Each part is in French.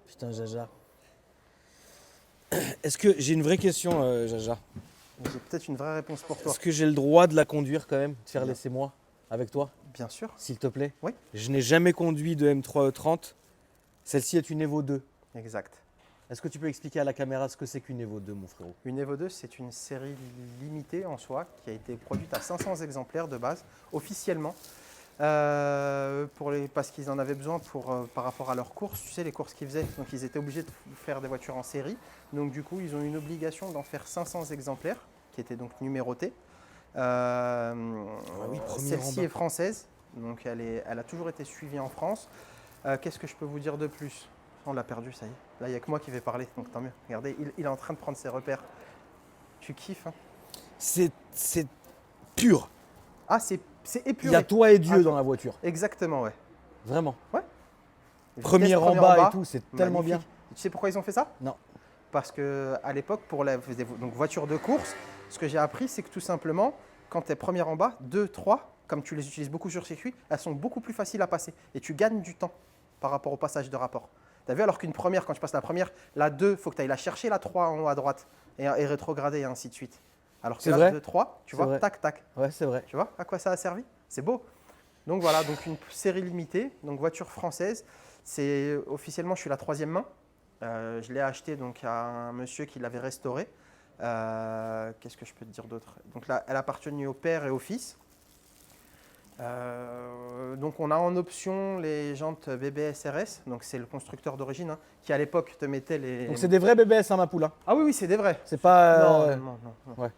Putain, Jaja. Est-ce que j'ai une vraie question, Jaja? J'ai peut-être une vraie réponse pour toi. Est-ce que j'ai le droit de la conduire quand même, de faire Bien. laisser-moi avec toi, Bien sûr. s'il te plaît? Oui. Je n'ai jamais conduit de M3 E30. Celle-ci est une Evo 2. Exact. Est-ce que tu peux expliquer à la caméra ce que c'est qu'une Evo 2, mon frérot? Une Evo 2, c'est une série limitée en soi qui a été produite à 500 exemplaires de base, officiellement. Parce qu'ils en avaient besoin par rapport à leurs courses, tu sais, les courses qu'ils faisaient. Donc, ils étaient obligés de faire des voitures en série. Donc, du coup, ils ont une obligation d'en faire 500 exemplaires, qui étaient donc numérotés. oui, premier Celle-ci en bas. est française, donc elle a toujours été suivie en France. Qu'est-ce que je peux vous dire de plus? On l'a perdu, ça y est. Là, il n'y a que moi qui vais parler, donc tant mieux. Regardez, il est en train de prendre ses repères. Tu kiffes, hein? C'est pur. Ah, c'est Il épuré. y a toi et Dieu Ah, dans la voiture. Exactement, ouais. Vraiment. Vitesse Premier en bas et tout, c'est tellement bien. magnifique. Tu sais pourquoi ils ont fait ça? Non. Parce qu'à l'époque, pour donc voiture de course, ce que j'ai appris, c'est que tout simplement, quand tu es première en bas, 2, 3, comme tu les utilises beaucoup sur circuit, elles sont beaucoup plus faciles à passer. Et tu gagnes du temps par rapport au passage de rapport. Tu as vu, alors qu'une première, quand tu passes la première, la 2, il faut que tu ailles la chercher, la 3 en haut à droite, et rétrograder, et ainsi de suite. Alors que C'est la vrai 2, 3, tu C'est vois, vrai. tac, tac. Ouais, c'est vrai. Tu vois à quoi ça a servi? C'est beau. Donc voilà, donc une série limitée, donc voiture française. Officiellement, je suis la 3e main. Je l'ai acheté donc à un monsieur qui l'avait restauré. Qu'est-ce que je peux te dire d'autre? Donc là, elle appartenait au père et au fils. Donc on a en option les jantes BBS RS, donc c'est le constructeur d'origine, hein, qui à l'époque te mettait les. Donc c'est des vrais BBS, hein, ma poule. Hein. Ah oui, oui, c'est des vrais. C'est pas. Non. Ouais.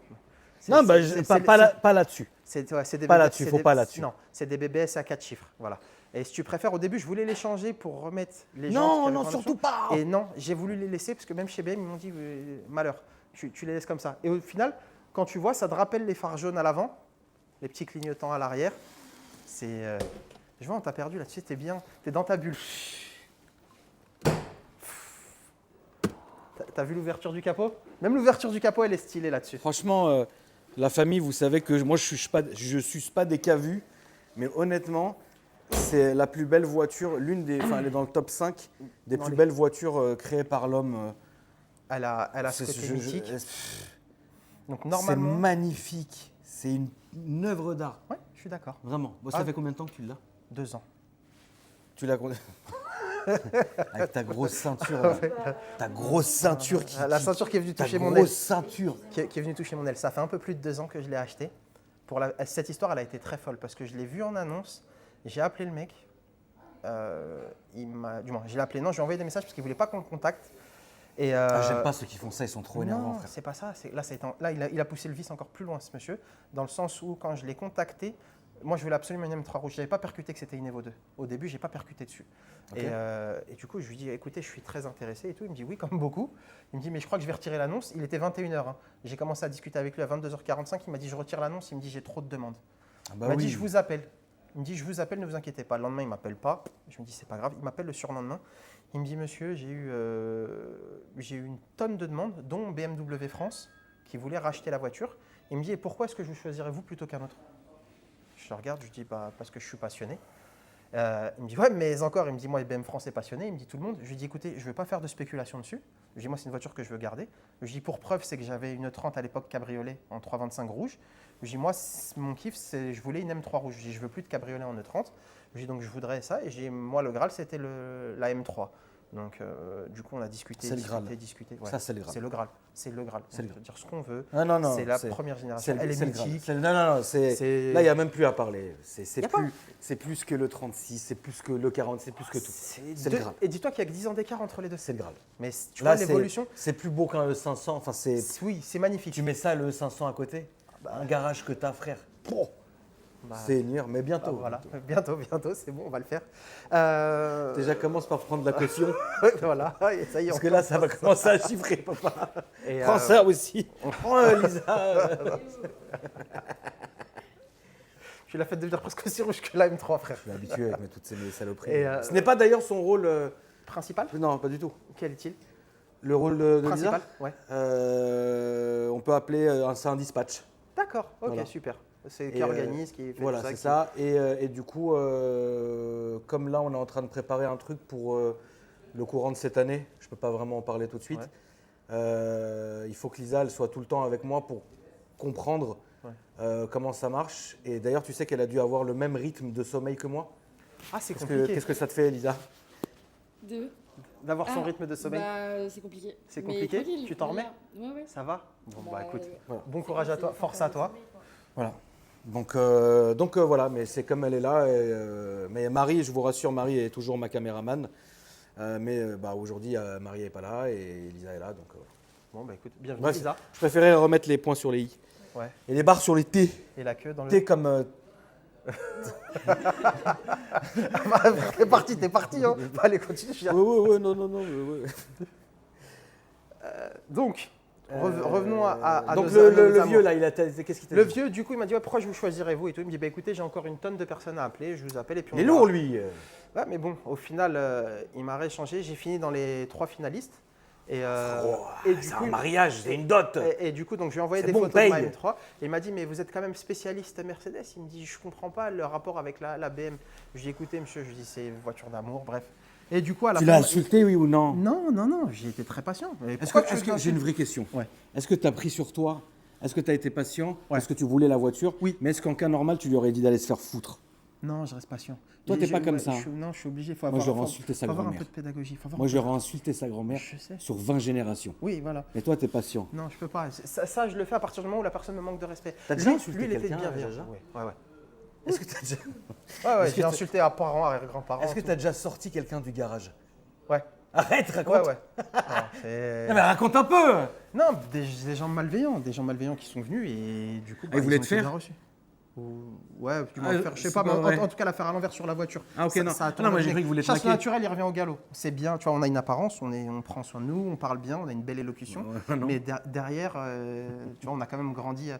C'est- Non, bah, c'est- pas là-dessus. c'est des Pas BBS, là-dessus, faut pas là-dessus. Non, c'est des BBS à 4 chiffres. Voilà. Et si tu préfères, au début, je voulais les changer pour remettre les jantes. Non, qui avaient non, en surtout option. pas. Et non, j'ai voulu les laisser parce que même chez BM, ils m'ont dit malheur, tu les laisses comme ça. Et au final, quand tu vois, ça te rappelle les phares jaunes à l'avant, les petits clignotants à l'arrière. Je vois, on t'a perdu là, tu sais, t'es bien, t'es dans ta bulle. T'as vu l'ouverture du capot? Même l'ouverture du capot, elle est stylée là-dessus. Franchement, la famille, vous savez que moi, je suce pas des cavus, mais honnêtement, c'est la plus belle voiture, elle est dans le top 5 des Dans plus les- belles voitures créées par l'homme. Elle a ce C'est côté mythique. Donc c'est normalement, magnifique. C'est une œuvre d'art. ouais, je suis d'accord. Vraiment. Bon, ça Ah. fait combien de temps que tu l'as? 2 ans. Tu l'as avec ta grosse ceinture. Là. Ta grosse ceinture qui. La ceinture qui est venue Ta toucher mon aile. grosse ceinture. Qui est venue toucher mon aile. Ça fait un peu plus de 2 ans que je l'ai acheté. Cette histoire, elle a été très folle parce que je l'ai vue en annonce. J'ai appelé le mec. Du moins, je l'ai appelé. Non, je lui ai envoyé des messages parce qu'il ne voulait pas qu'on le contacte. Et, J'aime pas ceux qui font ça, ils sont trop énervants, non, frère. c'est pas ça. Là, il a poussé le vice encore plus loin, ce monsieur, dans le sens où, quand je l'ai contacté, moi, je voulais absolument une M3 rouge. Je n'avais pas percuté que c'était une Evo 2. Au début, je n'ai pas percuté dessus. Ok. Et du coup, je lui dis, écoutez, je suis très intéressé et tout. Il me dit, oui, comme beaucoup. Il me dit, mais je crois que je vais retirer l'annonce. Il était 21h. Hein. J'ai commencé à discuter avec lui à 22h45. Il m'a dit, je retire l'annonce. Il me dit, j'ai trop de demandes. Ah bah Il m'a oui. dit, je vous appelle. Il me dit, je vous appelle, ne vous inquiétez pas. Le lendemain, il ne m'appelle pas. Je me dis, c'est pas grave. Il m'appelle le surlendemain. Il me dit, monsieur, j'ai eu une tonne de demandes, dont BMW France, qui voulait racheter la voiture. Il me dit, et pourquoi est-ce que je vous choisirais vous plutôt qu'un autre? Je le regarde, je lui dis, bah, parce que je suis passionné. Il me dit, ouais, mais encore, il me dit, moi, BM France est passionné. Il me dit, tout le monde. Je lui dis, écoutez, je ne veux pas faire de spéculation dessus. Je lui dis, moi, c'est une voiture que je veux garder. Je lui dis, pour preuve, c'est que j'avais une 30 à l'époque cabriolet en 325 rouge. Je lui dis, moi, mon kiff, c'est je voulais une M3 rouge. Je lui dis, je veux plus de cabriolet en E30. Je lui dis, donc, je voudrais ça. Et moi, le Graal, c'était la M3. Donc, du coup, on a discuté, C'est le Graal. discuté. Ouais. Ça, c'est le Graal. C'est le Graal. C'est le Graal. C'est On le peut Graal. dire ce qu'on veut. Ah, non, C'est la première génération. Elle est le Graal. mythique. Non, C'est- là, il n'y a même plus à parler. Y a pas. C'est plus que le 36, c'est plus que le 40, c'est plus que tout. C'est deux- le Graal. Et dis-toi qu'il y a que 10 ans d'écart entre les deux. C'est le Graal. Mais tu Là, vois l'évolution. c'est plus beau qu'un E500. Enfin, Oui, c'est magnifique. tu mets ça, le E500 à côté. Un garage que t'as, frère. Oh, Bah, c'est une heure, mais bientôt. voilà, bientôt, c'est bon, on va le faire. Déjà, commence par prendre la caution. Voilà, et ça y est. Parce on que là, ça va commencer à chiffrer, papa. Et, Prends ça aussi. Prends Lisa. Je l'ai fait devenir presque aussi rouge que la M3, frère. Je suis habitué avec toutes ces saloperies. Et, Ce n'est pas d'ailleurs son rôle. Principal? Non, pas du tout. Quel est-il? Le rôle de Principal? Lisa, Ouais. On peut appeler c'est un dispatch. D'accord, ok, Voilà. super. C'est qui Et, organise, qui fait Voilà, tout ça. c'est ça. Et du coup, comme là, on est en train de préparer un truc pour le courant de cette année. Je ne peux pas vraiment en parler tout de suite. Il faut que Lisa elle soit tout le temps avec moi pour comprendre comment ça marche. Et d'ailleurs, tu sais qu'elle a dû avoir le même rythme de sommeil que moi. Ah, c'est compliqué. Qu'est-ce que ça te fait, Lisa? D'avoir son rythme de sommeil. C'est compliqué. C'est compliqué. Tu t'en remets? Ouais. Ça va? Bon, écoute, Voilà. bon courage à toi, force à toi. Voilà. Donc voilà, mais c'est comme elle est là. Mais Marie, je vous rassure, Marie est toujours ma caméraman. Mais aujourd'hui, Marie n'est pas là et Lisa est là. Donc, Bon, écoute, bienvenue bref, Lisa. je préférais remettre les points sur les i. Ouais. Et les barres sur les t. Et la queue dans le... T comme... T'es parti, hein. Allez, continue. Ouais, non. Ouais. Donc, revenons à donc nos le amours. vieux là, qu'est-ce qu'il t'a Le dit? vieux, du coup, il m'a dit pourquoi je vous choisirez-vous et tout. Il me dit écoutez, j'ai encore une tonne de personnes à appeler, je vous appelle et puis on Il est verra. lourd lui. Ouais, mais bon, au final, il m'a rééchangé. J'ai fini dans les 3 finalistes. Et du c'est coup, un mariage, c'est une dot. Et du coup, donc, je lui ai envoyé C'est des bon, photos de ma paye. M3. Et il m'a dit mais vous êtes quand même spécialiste Mercedes. Il me dit je comprends pas le rapport avec la BM. Je lui ai dit écoutez monsieur, je lui ai dit c'est une voiture d'amour, bref. Et du coup, à la Tu fin, l'as insulté, oui ou non? Non, j'ai été très patient. J'ai une vraie question. Ouais. Est-ce que tu as pris sur toi? Est-ce que tu as été patient? Ouais. Est-ce que tu voulais la voiture? Oui. Mais est-ce qu'en cas normal, tu lui aurais dit d'aller se faire foutre? Non, je reste patient. Toi, t'es pas comme ça. Non, je suis obligé. Faut Moi, avoir, j'aurais faut- insulté sa faut avoir un grand-mère. peu de pédagogie. Faut avoir Moi, un peu- j'aurais insulté sa grand-mère Je sais. sur 20 générations. Oui, voilà. Mais toi, tu es patient. Non, je peux pas. Ça, je le fais à partir du moment où la personne me manque de respect. T'as déjà Lui, insulté lui, il était quelqu'un, bienveillant. Jaja Ouais. Est-ce que tu as déjà, Ouais, Est-ce que j'ai t'as- insulté à parents, à grands-parents. est-ce que tout. t'as déjà sorti quelqu'un du garage? Ouais. Arrête, raconte. Ouais. C'est- Non, mais raconte un peu. Non, des gens malveillants qui sont venus et du coup, ils voulaient ont te été faire bien reçus. Ouais, du moins faire, je sais c'est pas, mais pas vrai. en tout cas la faire à l'envers sur la voiture. Ah, ok, non. Ça a Ah, tourné non, moi, j'ai bien. cru qu'il voulait te Chasse maquer. naturelle, il revient au galop. C'est bien, tu vois, on a une apparence, on prend soin de nous, on parle bien, on a une belle élocution. Ouais, non. Mais derrière, tu vois, on a quand même grandi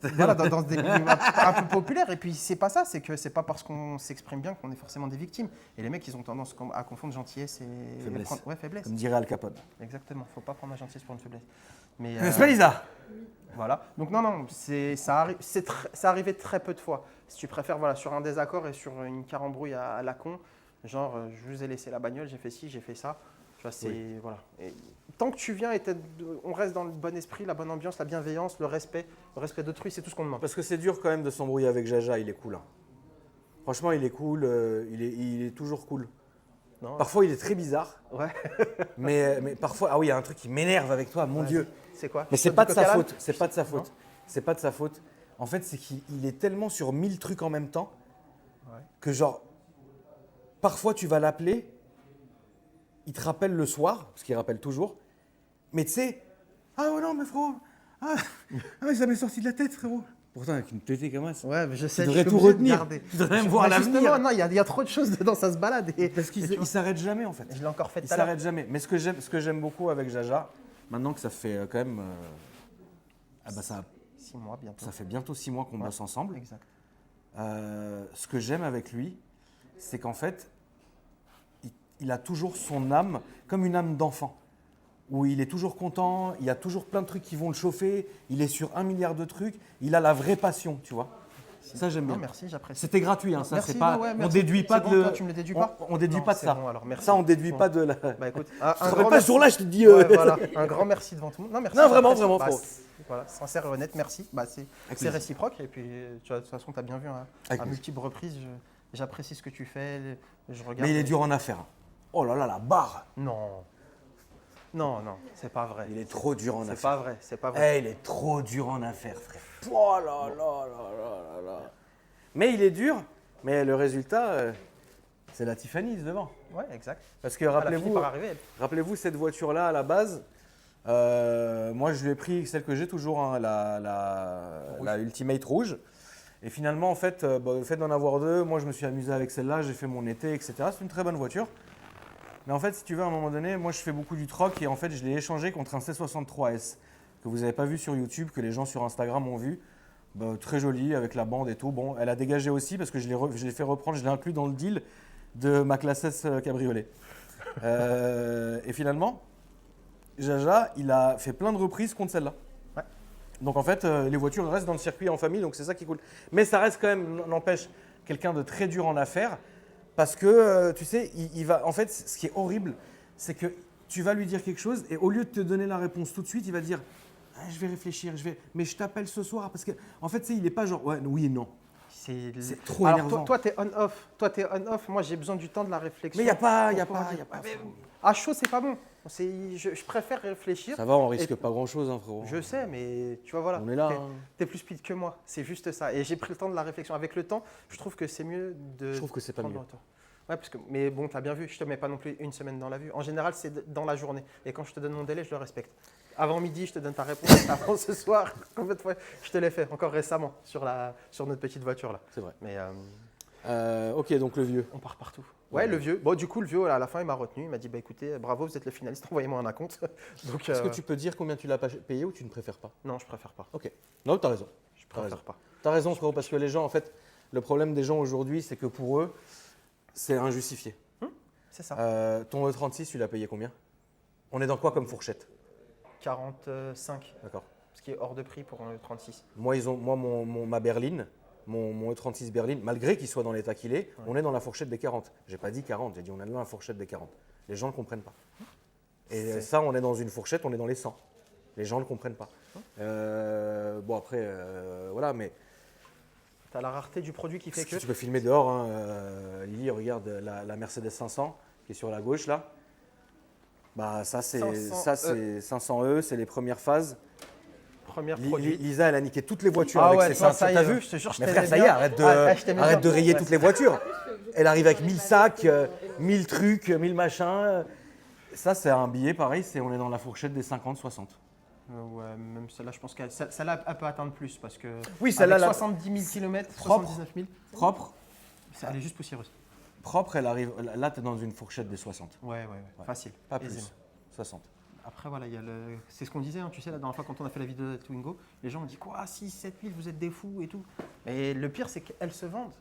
voilà, dans des milieux un peu populaires. Et puis c'est pas ça, c'est que c'est pas parce qu'on s'exprime bien qu'on est forcément des victimes. Et les mecs, ils ont tendance à confondre gentillesse et Faiblesse. faiblesse. Comme dirait Al Capone. Exactement, faut pas prendre la gentillesse pour une faiblesse. Mais N'est-ce pas, Lisa? voilà. Donc non, ça arrivait très peu de fois. Si tu préfères, voilà, sur un désaccord et sur une carambrouille à la con, genre je vous ai laissé la bagnole, j'ai fait ci, j'ai fait ça. Tu vois, c'est voilà. Et tant que tu viens et on reste dans le bon esprit, la bonne ambiance, la bienveillance, le respect d'autrui, c'est tout ce qu'on demande. Parce que c'est dur quand même de s'embrouiller avec Jaja, il est cool. Hein. Franchement, il est cool, il est toujours cool. Non, Parfois, il est très bizarre, ouais. mais parfois, ah oui, il y a un truc qui m'énerve avec toi, mon Vas-y. Dieu. C'est quoi? Mais c'est Saute pas du de sa coq à l'âne? faute, c'est pas de sa faute. Non. C'est pas de sa faute. En fait, c'est qu'il est tellement sur 1000 trucs en même temps Ouais. que genre, parfois tu vas l'appeler, il te rappelle le soir, parce qu'il rappelle toujours, mais tu sais, ah ouais non mais frérot, mais ça m'est sorti de la tête frérot. Pourtant avec une tétée comme ça. Ouais, mais je sais. Tu je devrais suis tout obligé de retenir. garder. Tu devrais même voir Justement, l'avenir. non, il y a trop de choses dedans, ça se balade. Parce qu'il et tu vois, s'arrête jamais en fait. je l'ai encore fait Il tout à l'heure. s'arrête jamais. Mais ce que j'aime beaucoup avec Jaja, maintenant que ça fait quand même, Six mois bientôt. ça fait bientôt 6 mois qu'on bosse ensemble. Exact. Ce que j'aime avec lui, c'est qu'en fait, il a toujours son âme comme une âme d'enfant, où il est toujours content, il y a toujours plein de trucs qui vont le chauffer, il est sur 1 milliard de trucs, il a la vraie passion, tu vois. Ça, j'aime bien. Non, merci, j'apprécie. C'était gratuit, hein, ça, Merci, c'est pas. ouais, on merci. déduit pas C'est de. bon, toi, tu me le déduis pas on déduit Non, pas de c'est ça. bon, alors, merci. Ça, on déduit Bon. pas de la. Bah écoute, Je un serais grand pas merci. sur là, je te dis. Ouais, voilà, un grand merci devant tout le monde. Non, merci. Non, vraiment, j'apprécie. vraiment, Bah, trop. voilà, sincère et honnête, merci. Bah, c'est plaisir. réciproque. Et puis, tu vois, de toute façon, tu as bien vu, hein, Avec à plaisir. multiples reprises, j'apprécie ce que tu fais. Je regarde. Mais il est dur en affaires. hein. Oh là là, la barre. Non. Non, c'est pas vrai. Il est trop dur en C'est affaires. pas vrai, c'est pas vrai. Il est trop dur en affaires, frère. Oh là là là là là. Mais il est dur, mais le résultat, c'est la Tiffany devant. Ouais, exact. Parce que Elle a fini rappelez-vous, par arriver, elle. rappelez-vous cette voiture-là à la base. Moi, je lui ai pris celle que j'ai toujours, hein, la Ultimate rouge. Et finalement, en fait, le fait d'en avoir deux, moi, je me suis amusé avec celle-là, j'ai fait mon été, etc. C'est une très bonne voiture. Mais en fait, si tu veux, à un moment donné, moi, je fais beaucoup du troc et en fait, je l'ai échangé contre un C63S que vous n'avez pas vu sur YouTube, que les gens sur Instagram ont vu. Très joli avec la bande et tout. Bon, elle a dégagé aussi parce que je l'ai fait reprendre, je l'ai inclus dans le deal de ma classe S cabriolet. Et finalement, Jaja, il a fait plein de reprises contre celle-là. Ouais. Donc en fait, les voitures restent dans le circuit en famille, donc c'est ça qui est cool. Mais ça reste quand même, n'empêche, quelqu'un de très dur en affaires parce que, tu sais, il va. En fait, ce qui est horrible, c'est que tu vas lui dire quelque chose et au lieu de te donner la réponse tout de suite, il va te dire ah, je vais réfléchir, mais je t'appelle ce soir parce que en fait, tu sais, il n'est pas genre ouais, oui et non. C'est trop Alors, énervant. toi, tu es on-off. Moi, j'ai besoin du temps de la réflexion. Mais il n'y a pas. À chaud, c'est pas bon. Je préfère réfléchir. Ça va, on risque pas grand-chose, hein, frérot. Je sais, mais tu vois, voilà. On est là. Tu es plus speed que moi. C'est juste ça. Et j'ai pris le temps de la réflexion. Avec le temps, je trouve que c'est mieux de. Je trouve que c'est pas mieux. Ouais, mais bon, tu as bien vu, je te mets pas non plus une semaine dans la vue. En général, c'est dans la journée. Et quand je te donne mon délai, je le respecte. Avant midi, je te donne ta réponse. Avant ce soir, je te l'ai fait encore récemment sur notre petite voiture là. C'est vrai. Mais ok, donc le vieux. on part partout. Ouais, le vieux. Bon, du coup, le vieux, à la fin, il m'a retenu. Il m'a dit, bah écoutez, bravo, vous êtes le finaliste. Envoyez-moi un acompte. Donc, est-ce que tu peux dire combien tu l'as payé ou tu ne préfères pas? Non, je préfère pas. Ok. Non, tu as raison. Je préfère pas. Tu as raison, frérot, parce que les gens, en fait, le problème des gens aujourd'hui, c'est que pour eux, c'est injustifié. C'est ça. Ton E36, tu l'as payé combien? On est dans quoi comme fourchette? 45. D'accord. Ce qui est hors de prix pour un E36. Moi, ma berline, mon E36 berline, malgré qu'il soit dans l'état qu'il est, on est dans la fourchette des 40. J'ai pas dit 40, j'ai dit on est dans la fourchette des 40. Les gens ne le comprennent pas. Et ça, on est dans une fourchette, on est dans les 100. Les gens ne le comprennent pas. Bon, après, voilà, mais. Tu as la rareté du produit qui fait que. Tu peux filmer dehors. Hein, Lily, regarde la Mercedes 500 qui est sur la gauche là. Bah, ça, c'est 500E, c'est les premières phases. Lisa, elle a niqué toutes les voitures avec ses 500. T'as vu? Je te jure, je mais frère, ça y est, arrête de rayer toutes les voitures. Elle arrive avec 1000 sacs, 1000 trucs, 1000 machins. Ça, c'est un billet pareil, on est dans la fourchette des 50-60. Ouais, même celle-là, je pense qu'elle celle-là, elle peut atteindre plus parce que. Oui, celle-là. 70 000 km, 79 000. Propre. Elle est juste poussiéreuse. Propre, elle arrive. Là, tu es dans une fourchette des 60. Ouais. Facile. Pas aisément. plus. 60. Après, voilà, c'est ce qu'on disait, hein, tu sais, la dernière fois quand on a fait la vidéo de Twingo, les gens ont dit quoi, 6 7 000, vous êtes des fous et tout. Et le pire, c'est qu'elles se vendent.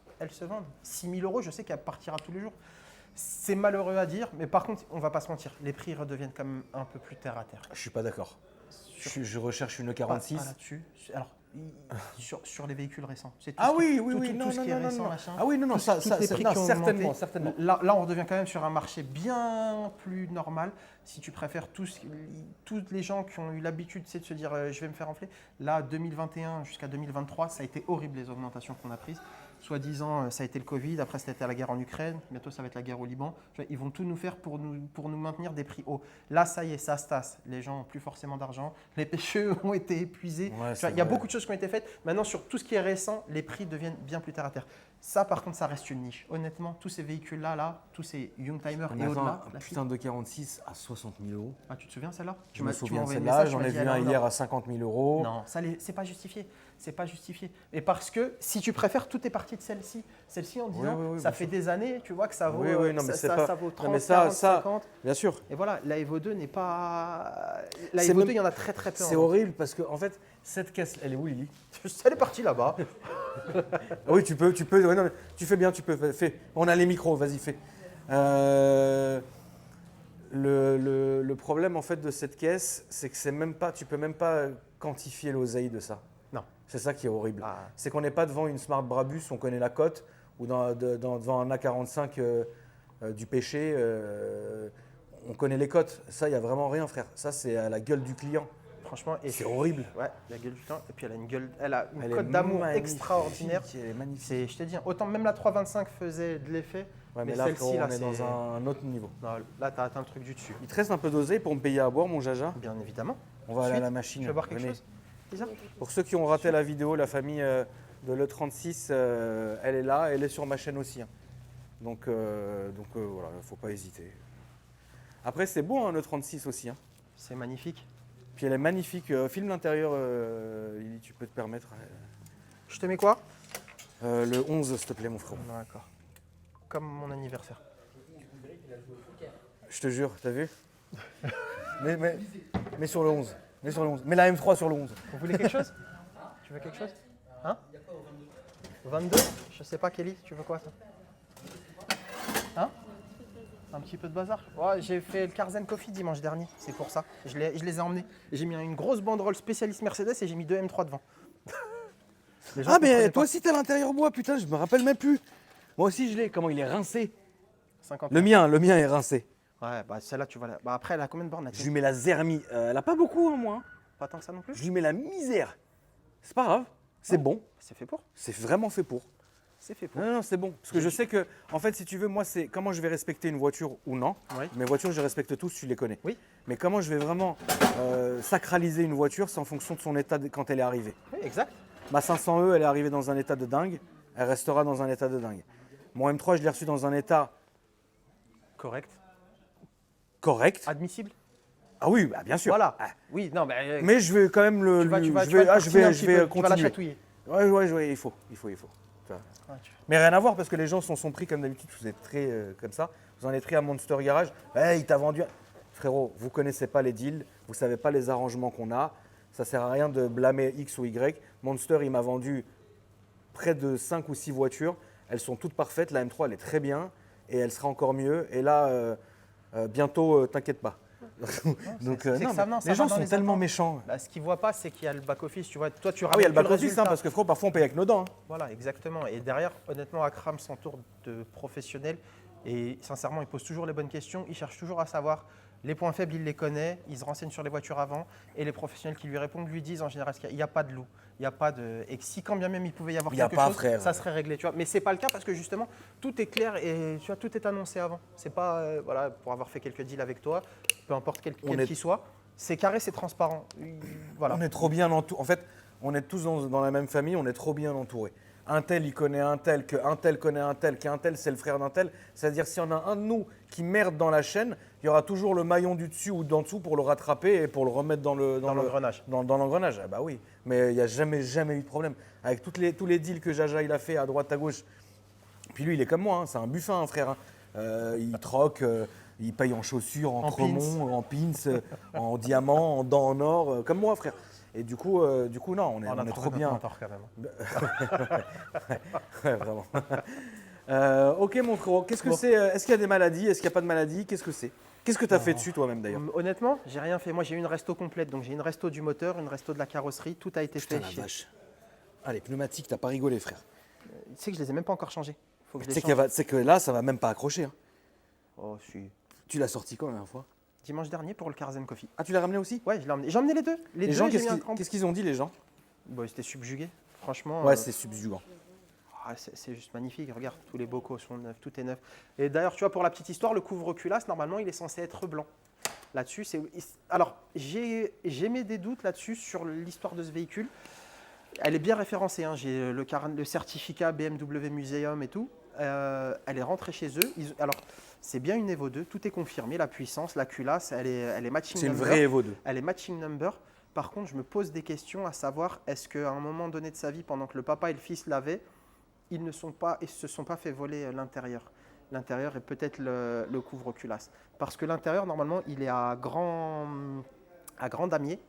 6 000 euros, je sais qu'elle partira tous les jours. C'est malheureux à dire, mais par contre, on va pas se mentir, les prix redeviennent quand même un peu plus terre à terre. Je suis pas d'accord. Je recherche une 46. Pas là-dessus. Alors, sur les véhicules récents. C'est tout non, ce qui est récent, machin. Ah oui, non, ça, certainement. Là, on revient quand même sur un marché bien plus normal. Si tu préfères tous les gens qui ont eu l'habitude de se dire je vais me faire enfler. Là, 2021 jusqu'à 2023, ça a été horrible les augmentations qu'on a prises. Soi-disant, ça a été le Covid, après c'était la guerre en Ukraine, bientôt ça va être la guerre au Liban. Ils vont tout nous faire pour nous maintenir des prix hauts. Là, ça y est, ça se tasse. Les gens n'ont plus forcément d'argent, les pêcheurs ont été épuisés. Il y a beaucoup de choses qui ont été faites. Maintenant, sur tout ce qui est récent, les prix deviennent bien plus terre à terre. Ça, par contre, ça reste une niche. Honnêtement, tous ces véhicules-là, tous ces Youngtimer et au-delà. Un putain de 46 à 60 000 euros. Ah, tu te souviens celle-là? Je me souviens de celle-là, j'en ai vu un hier à 50 000 euros. Non, c'est pas justifié. C'est pas justifié. Et parce que si tu préfères, tout est parti de celle-ci. Celle-ci en disant, ça fait des années, tu vois que ça vaut, ça vaut 30, 40, 50. Bien sûr. Et voilà, la Evo 2 n'est pas. La Evo 2, il y en a très très peu. C'est horrible parce que en fait, cette caisse, elle est où, Lily? Elle est partie là-bas. Oui, tu peux. Ouais, non, tu fais bien, tu peux. Fais. On a les micros, vas-y, fais. Le problème en fait de cette caisse, c'est que tu peux même pas quantifier l'oseille de ça. Non. C'est ça qui est horrible. C'est qu'on n'est pas devant une Smart Brabus, on connaît la cote, ou devant un A45 du péché, on connaît les cotes. Ça, il n'y a vraiment rien, frère. Ça, c'est à la gueule du client. Franchement, c'est horrible. Ouais, la gueule du client. Et puis elle a une cote d'amour extraordinaire. Elle est magnifique. Je te dis, autant même la 325 faisait de l'effet. Ouais, mais là, on est dans un autre niveau. Non, là, tu as atteint le truc du dessus. Il te reste un peu d'oseille pour me payer à boire, mon Jaja? Bien évidemment. On va aller à la machine. Tu veux boire quelque chose? Pour ceux qui ont raté la vidéo, la famille de l'E36, elle est là, elle est sur ma chaîne aussi. Hein. Donc voilà, il ne faut pas hésiter. Après, c'est beau, hein, l'E36 aussi. Hein. C'est magnifique. Puis elle est magnifique. Filme l'intérieur, tu peux te permettre. Je te mets quoi? Le 11, s'il te plaît, mon frère. D'accord. Comme mon anniversaire. Je te jure, t'as vu? mais sur le 11. Mais sur le 11. Mets la M3 sur le 11. Vous voulez quelque chose? Tu veux quelque chose? Hein? 22? Je sais pas, Kelly, tu veux quoi ça? Hein? Un petit peu de bazar? Ouais, j'ai fait le Carzen Coffee dimanche dernier, c'est pour ça. Je les ai emmenés. J'ai mis une grosse banderole spécialiste Mercedes et j'ai mis 2 M3 devant. Ah mais toi aussi t'as l'intérieur bois, putain, je me rappelle même plus. Moi aussi je l'ai, comment il est rincé? 50. Le mien est rincé. Ouais, bah celle-là, tu vois. Bah après, elle a combien de bornes? Je lui mets la zermie. Elle a pas beaucoup, hein, moi. Pas tant que ça non plus. Je lui mets la misère. C'est pas grave. C'est bon. C'est fait pour. C'est vraiment fait pour. C'est fait pour. Non, non, c'est bon. Parce que je sais que, en fait, si tu veux, moi, c'est comment je vais respecter une voiture ou non. Oui. Mes voitures, je les respecte tous, tu les connais. Oui. Mais comment je vais vraiment sacraliser une voiture, c'est en fonction de son état quand elle est arrivée. Oui, exact. Ma 500e, elle est arrivée dans un état de dingue. Elle restera dans un état de dingue. Mon M3, je l'ai reçu dans un état Correct. correct. Admissible. Ah oui, bah, bien sûr. Voilà. Ah. Oui, non, Mais je vais quand même le. tu vas je le vais tartiner un petit peu, tu vas la continuer. chatouiller. Ouais, il faut. Tu vois. Ah, Mais rien à voir parce que les gens sont pris comme d'habitude, vous êtes très comme ça. Vous en êtes pris à Monster Garage. Il t'a vendu. Frérot, vous ne connaissez pas les deals, vous ne savez pas les arrangements qu'on a. Ça ne sert à rien de blâmer X ou Y. Monster, il m'a vendu près de 5 ou 6 voitures. Elles sont toutes parfaites. La M3, elle est très bien et elle sera encore mieux. Et là, bientôt, t'inquiète pas. Donc, c'est que non, ça, mais non, ça les va gens dans sont les tellement attentes. méchants. Bah, ce qu'ils ne voient pas, c'est qu'il y a le back-office. Tu vois, toi, tu Ah oui, il y a le ramènes que back-office, résultat. parce que frérot, parfois on paye avec nos dents. Hein. Voilà, exactement. Et derrière, honnêtement, Akram s'entoure de professionnels et sincèrement, il pose toujours les bonnes questions. Il cherche toujours à savoir les points faibles, il les connaît. Il se renseigne sur les voitures avant et les professionnels qui lui répondent lui disent en général qu'il n'y a pas de loup. Il n'y a pas de. Et que si quand bien même il pouvait y avoir Il y a quelque pas, chose, frère. ça serait réglé. Tu vois. Mais c'est pas le cas parce que justement, tout est clair et tu vois, tout est annoncé avant. C'est pas voilà, pour avoir fait quelques deals avec toi, peu importe quel qu'il soit, c'est carré, c'est transparent. Voilà. On est trop bien entourés. En fait, on est tous dans la même famille, on est trop bien entourés. Un tel, il connaît un tel, qu'un tel connaît un tel, qu'un tel, c'est le frère d'un tel. C'est-à-dire, s'il y en a un de nous qui merde dans la chaîne, il y aura toujours le maillon du dessus ou d'en dessous pour le rattraper et pour le remettre dans l'engrenage. Dans l'engrenage. Ah bah oui, mais il n'y a jamais eu de problème. Avec tous les deals que Jaja il a fait à droite, à gauche. Puis lui, il est comme moi, hein, c'est un buffin, frère. Hein. Il troque, il paye en chaussures, en tremont, en pins, en diamant, en dents en or, comme moi, frère. Et du coup, non, on est trop bien. Mentor, quand même. Ouais, vraiment. Ok, mon frérot, qu'est-ce que c'est Est-ce qu'il y a des maladies Est-ce qu'il n'y a pas de maladies Qu'est-ce que c'est Qu'est-ce que tu as fait dessus toi-même d'ailleurs Honnêtement, j'ai rien fait. Moi, j'ai eu une resto complète. Donc, j'ai une resto du moteur, une resto de la carrosserie. Tout a été Putain, fait. la vache. Ah, les pneumatiques, t'as pas rigolé, frère. Tu sais que je les ai même pas encore changés. Faut que je Tu les sais change. que là, ça va même pas accrocher. Hein. Oh, si. Tu l'as sorti quand la dernière fois Dimanche dernier pour le Carzen Coffee. Ah, tu l'as ramené aussi Ouais, je l'ai emmené. J'ai emmené les deux. Les deux, gens, j'ai mis un crampe. qu'est-ce qu'ils ont dit, les gens Bon, ils étaient subjugués. Franchement. Ouais, c'est subjugant. C'est juste magnifique. Regarde, tous les bocaux sont neufs, tout est neuf. Et d'ailleurs, tu vois, pour la petite histoire, le couvre-culasse, normalement, il est censé être blanc. Là-dessus, alors, j'ai mis des doutes là-dessus sur l'histoire de ce véhicule. Elle est bien référencée. Hein. J'ai le certificat BMW Museum et tout. Elle est rentrée chez eux. Alors, c'est bien une Evo 2. Tout est confirmé. La puissance, la culasse, elle est matching C'est une number. vraie Evo 2. Elle est matching number. Par contre, je me pose des questions à savoir, est-ce qu'à un moment donné de sa vie, pendant que le papa et le fils l'avaient, ils se sont pas fait voler l'intérieur. L'intérieur est peut-être le couvre-culasse. Parce que l'intérieur, normalement, il est à grand damier.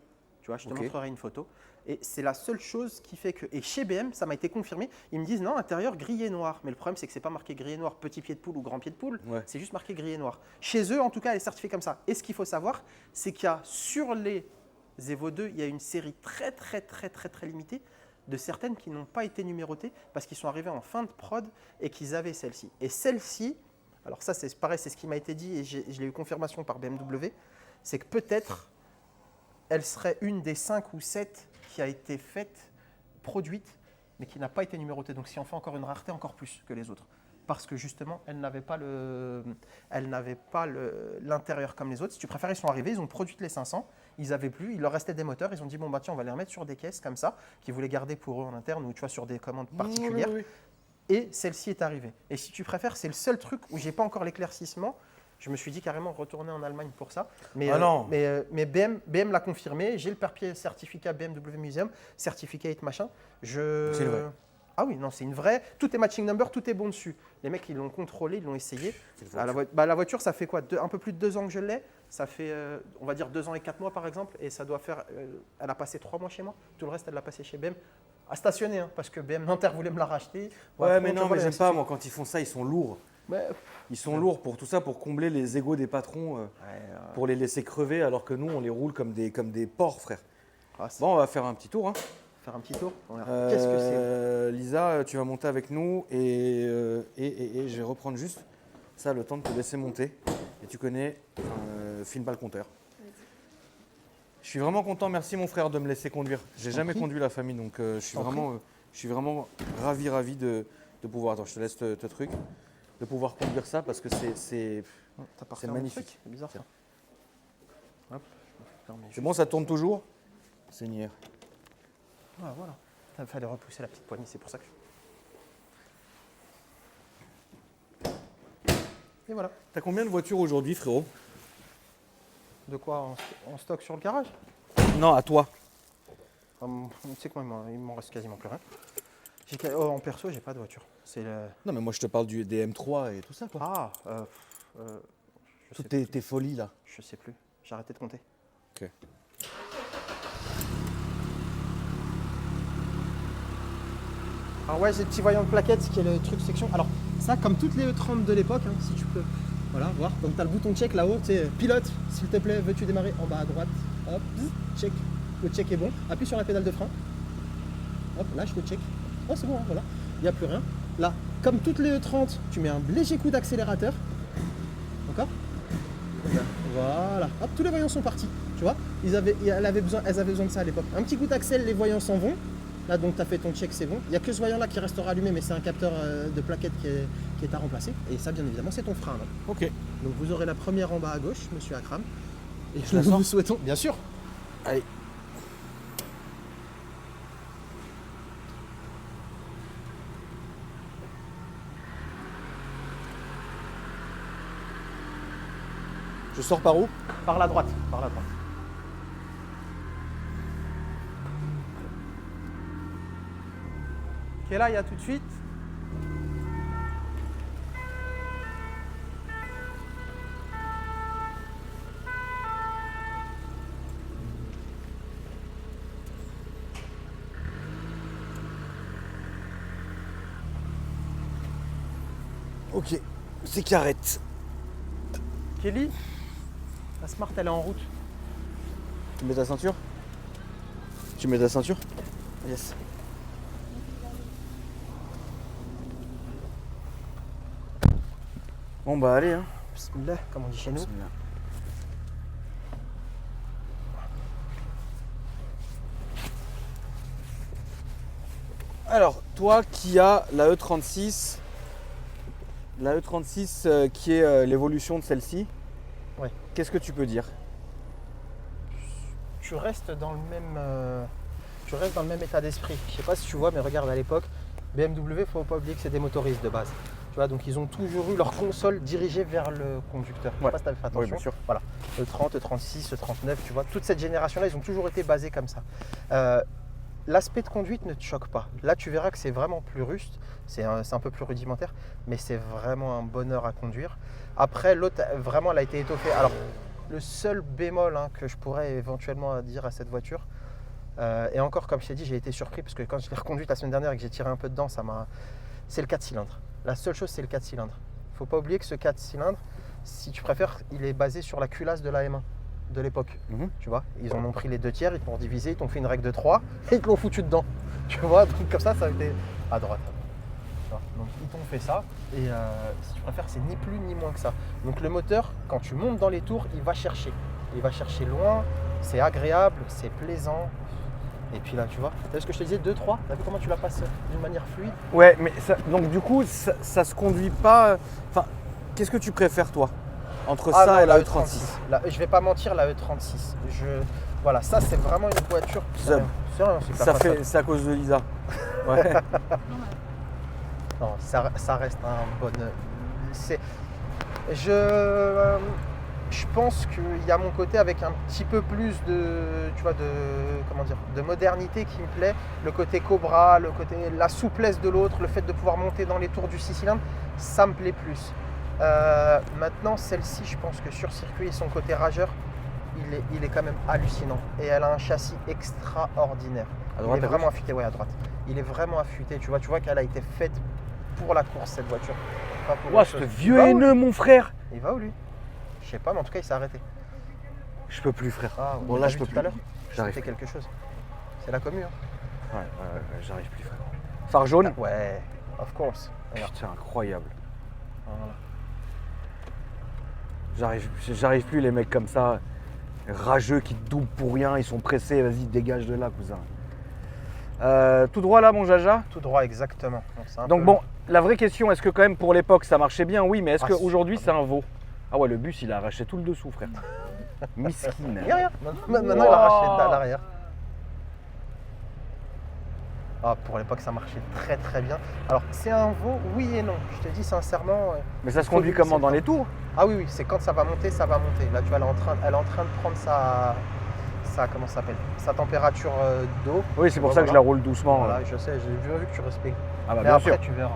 Tu vois, je te montrerai une photo. Et c'est la seule chose qui fait que… Et chez BM, ça m'a été confirmé. Ils me disent non, intérieur gris et noir. Mais le problème, c'est que ce n'est pas marqué gris et noir, petit pied de poule ou grand pied de poule. Ouais. C'est juste marqué gris et noir. Chez eux, en tout cas, elle est certifiée comme ça. Et ce qu'il faut savoir, c'est qu'il y a sur les Evo 2, il y a une série très limitée de certaines qui n'ont pas été numérotées parce qu'ils sont arrivés en fin de prod et qu'ils avaient celle-ci. Et celle-ci, alors ça c'est pareil, c'est ce qui m'a été dit et je l'ai eu confirmation par BMW, c'est que peut-être elle serait une des 5 ou 7 qui a été faite, produite, mais qui n'a pas été numérotée. Donc si on fait encore une rareté, encore plus que les autres. Parce que justement, elle n'avait pas l'intérieur comme les autres. Si tu préfères, ils sont arrivés, ils ont produit les 500, ils n'avaient plus, il leur restait des moteurs, ils ont dit bon bah tiens, on va les remettre sur des caisses comme ça, qu'ils voulaient garder pour eux en interne ou tu vois sur des commandes particulières. Oui. Et celle-ci est arrivée. Et si tu préfères, c'est le seul truc où j'ai pas encore l'éclaircissement. Je me suis dit carrément retourner en Allemagne pour ça. Mais, non. mais BM l'a confirmé. J'ai le papier certificat BMW Museum, certificate machin. C'est vrai. Ah oui, non, c'est une vraie. Tout est matching number, tout est bon dessus. Les mecs, ils l'ont contrôlé, ils l'ont essayé. La voiture, ça fait quoi un peu plus de 2 ans que je l'ai. Ça fait, on va dire, 2 ans et 4 mois par exemple. Et ça doit faire. Elle a passé 3 mois chez moi. Tout le reste, elle l'a passé chez BM. À stationner, hein, parce que BM Nanterre voulait me la racheter. Ouais, mais non, mais j'aime pas, moi, quand ils font ça, ils sont lourds. Ouais. Ils sont lourds pour tout ça, pour combler les égos des patrons, pour les laisser crever, alors que nous, on les roule comme des porcs, frère. Bon, on va faire un petit tour. Hein. Faire un petit tour. Qu'est-ce que c'est Lisa, tu vas monter avec nous et je vais reprendre juste ça le temps de te laisser monter. Et tu connais, filme pas le compteur. Je suis vraiment content, merci mon frère de me laisser conduire. J'ai jamais conduit la famille, donc je suis vraiment ravi de pouvoir. Attends, je te laisse te truc, de pouvoir conduire ça parce que c'est magnifique. C'est bizarre ça. Hop, c'est bon, ça tourne toujours. Seigneur. Ah voilà. Il fallait repousser la petite poignée, c'est pour ça que. Et voilà. T'as combien de voitures aujourd'hui, frérot? De quoi en stock sur le garage? Non, à toi. Tu sais que moi, il m'en reste quasiment plus rien. En perso, j'ai pas de voiture. Non, mais moi je te parle des M3 et tout ça, quoi. Toutes tes folies là. Je sais plus. J'ai arrêté de compter. Ok. Alors ouais, j'ai le petit voyant de plaquettes qui est le truc section. Alors ça, comme toutes les E30 de l'époque, hein, si tu peux, voilà, voir. Donc tu as le bouton check là-haut, tu sais, pilote, s'il te plaît, veux-tu démarrer en bas à droite. Hop, check. Le check est bon. Appuie sur la pédale de frein. Hop, lâche le check. Oh, c'est bon, hein, voilà. Il n'y a plus rien. Là, comme toutes les E30, tu mets un léger coup d'accélérateur. Encore. Voilà. Hop, tous les voyants sont partis. Tu vois, elles avaient besoin de ça à l'époque. Un petit coup d'accel, les voyants s'en vont. Là, donc, tu as fait ton check, c'est bon. Il n'y a que ce voyant-là qui restera allumé, mais c'est un capteur de plaquettes qui est à remplacer. Et ça, bien évidemment, c'est ton frein. Là. Ok. Donc, vous aurez la première en bas à gauche, monsieur Akram. Et je la sors. vous souhaitons, bien sûr. Allez. Je sors par où? Par la droite. Par la droite. Ok, là, il y a tout de suite. Ok, c'est carrette. Kelly, la Smart, elle est en route. Tu mets ta ceinture? Tu mets ta ceinture? Yes. Bon bah allez hein. Bismillah, comme on dit chez nous. Bismillah. Alors, toi qui as la E36, qui est l'évolution de celle-ci, ouais. Qu'est-ce que tu peux dire? Tu restes dans le même état d'esprit. Je sais pas si tu vois, mais regarde à l'époque, BMW, faut pas oublier que c'est des motoristes de base. Tu vois, donc ils ont toujours eu leur console dirigée vers le conducteur. Je sais pas si tu avais fait attention. Oui, bien sûr. Voilà. E30, E36, E39, tu vois, toute cette génération-là, ils ont toujours été basés comme ça. L'aspect de conduite ne te choque pas. Là, tu verras que c'est vraiment plus ruste, c'est un peu plus rudimentaire, mais c'est vraiment un bonheur à conduire. Après, l'autre, vraiment, elle a été étoffée. Alors, le seul bémol que je pourrais éventuellement dire à cette voiture, et encore, comme je t'ai dit, j'ai été surpris parce que quand je l'ai reconduite la semaine dernière et que j'ai tiré un peu dedans, c'est le 4 cylindres. La seule chose, c'est le 4 cylindres. Il ne faut pas oublier que ce 4 cylindres, si tu préfères, il est basé sur la culasse de la M1 de l'époque. Tu vois, ils en ont pris les 2/3, ils t'ont divisé, ils t'ont fait une règle de 3 et ils te l'ont foutu dedans. Tu vois, donc comme ça a été à droite. Tu vois, donc ils t'ont fait ça et si tu préfères, c'est ni plus ni moins que ça. Donc le moteur, quand tu montes dans les tours, il va chercher. Il va chercher loin, c'est agréable, c'est plaisant. Et puis là, tu vois, tu as vu ce que je te disais, 2-3, tu as vu comment tu la passes d'une manière fluide? Ouais, mais ça, donc du coup, ça se conduit pas. Enfin, qu'est-ce que tu préfères toi entre ça non, et la E36? Je vais pas mentir, la E36. Voilà, ça c'est vraiment une voiture. C'est à cause de Lisa. Ouais. Non, ça reste un bon. Je pense qu'il y a mon côté avec un petit peu plus de modernité qui me plaît. Le côté Cobra, la souplesse de l'autre, le fait de pouvoir monter dans les tours du 6 cylindres, ça me plaît plus. Maintenant, celle-ci, je pense que sur circuit et son côté rageur, il est quand même hallucinant. Et elle a un châssis extraordinaire. À droite, il est vraiment affûté, ouais, à droite. Il est vraiment affûté. Tu vois qu'elle a été faite pour la course, cette voiture. Ouah, ce vieux haineux, mon frère. Il va où lui? Je sais pas, mais en tout cas, il s'est arrêté. Je peux plus, frère. Bon, là, je peux plus. Tout à l'heure, j'arrive. c'était quelque chose. C'est la commu. Ouais, j'arrive plus, frère. Phare jaune? Ouais, of course. Putain, incroyable. Voilà. J'arrive plus les mecs comme ça, rageux qui te doublent pour rien, ils sont pressés, vas-y dégage de là cousin. Tout droit là mon Jaja. Tout droit, exactement. C'est un Donc peu bon, long. la vraie question, est-ce que quand même pour l'époque ça marchait bien? Oui, mais est-ce Ah, qu'aujourd'hui si. c'est un veau? Ah ouais, le bus il a arraché tout le dessous frère. Miskine. Rien. Maintenant, il a arraché à l'arrière. Ah, pour l'époque, ça marchait très très bien. Alors, c'est un veau, oui et non. Je te dis sincèrement. Mais ça se faut conduit lui comment? laisser Dans le les tours? Ah oui, oui, c'est quand ça va monter, ça va monter. Là, tu vois, elle est en train de prendre comment ça s'appelle? Sa température d'eau. Oui, c'est pour ça que je la roule doucement. Voilà, je sais, j'ai vu que tu respectes. Ah bah Mais bien après, sûr. tu verras.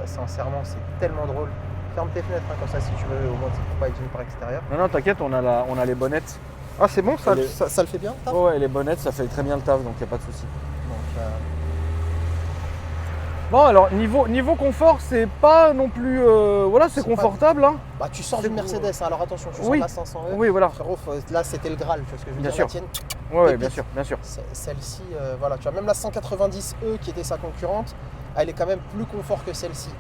Sincèrement, c'est tellement drôle. Ferme tes fenêtres, hein, comme ça, si tu veux, au moins, tu ne peux pas être venu par extérieur. Non, t'inquiète, on a les bonnettes. Ah, c'est bon, Elle est- ça le fait bien, ça Ouais, les bonnettes, ça fait très bien le taf, donc il n'y a pas de souci. Donc, Bon, alors, niveau confort, c'est pas non plus. Voilà, c'est C'est pas- confortable. Hein. bah, tu sors C'est d'une beau. Mercedes, hein, alors attention, tu sors Oui. de la 500E. Oui, voilà. Frérot, là, c'était le Graal, tu vois ce que je veux Bien dire, sûr. la tienne. Ouais, Pépite. bien sûr, bien sûr. Celle-ci, voilà, tu vois, même la 190E qui était sa concurrente, elle est quand même plus confort que celle-ci.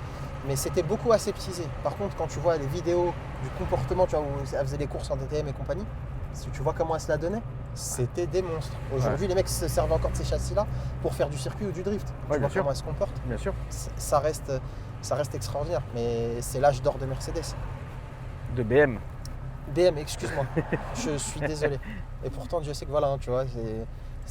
Mais c'était beaucoup aseptisé. Par contre, quand tu vois les vidéos du comportement, tu vois, où elle faisait des courses en DTM et compagnie, si tu vois comment elle se la donnait, c'était des monstres. Aujourd'hui, les mecs se servent encore de ces châssis-là pour faire du circuit ou du drift. Tu bien vois sûr. comment elle se comporte. Bien sûr. Ça reste extraordinaire. Mais c'est l'âge d'or de Mercedes. De BM. BM, excuse-moi. Je suis désolé. Et pourtant, Dieu sait que voilà, hein, tu vois,